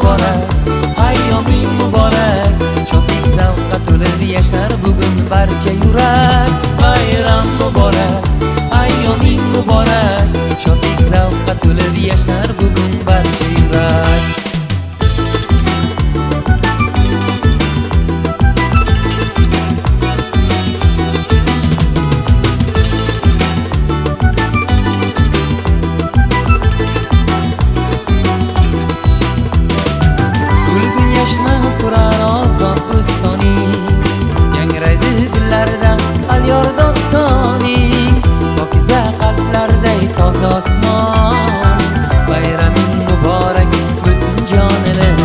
muborak, ayyoming muborak. Shodlik zavqqa to'lib yashar bugun barcha yurak. Bayram muborak, ayyoming muborak. Shodlik zavqqa to'lib yashar bugun barcha yurak. Yashnab turar ozod bo'stoning, yangraydi dillarda alyor dostoning. Pokiza qalblarday toza osmoning, bayraming muborak bo'lsin jonim.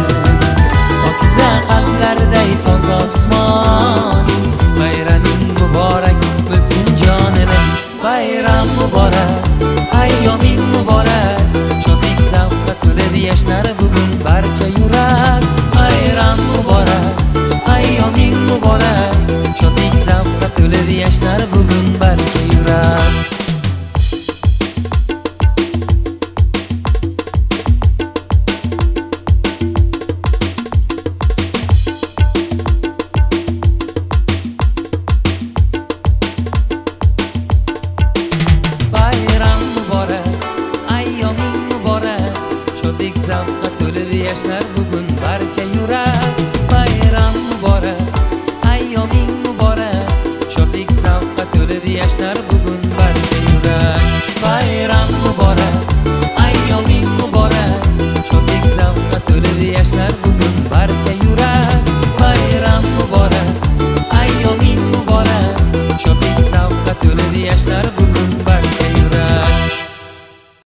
Pokiza qalblarday toza osmoning, bayraming muborak bo'lsin jonim. Bayram muborak, ayyoming muborak. Shodlik zavqqa to'lib yashnar bugun barcha yurak. Bayram muborak, ayyoming muborak. Shodlik zavqqa to'lib yashnar bugun barcha yurak. Bayram muborak, ayyoming muborak. Shodlik zavqqa to'lib yashnar bugun barcha yurak. Bayram muborak, ayyoming muborak. Shodlik zavqqa to'lib yashnar bugun barcha yurak. Bayram muborak, ayyoming muborak. Shodlik zavqqa to'lib yashnar bugun barcha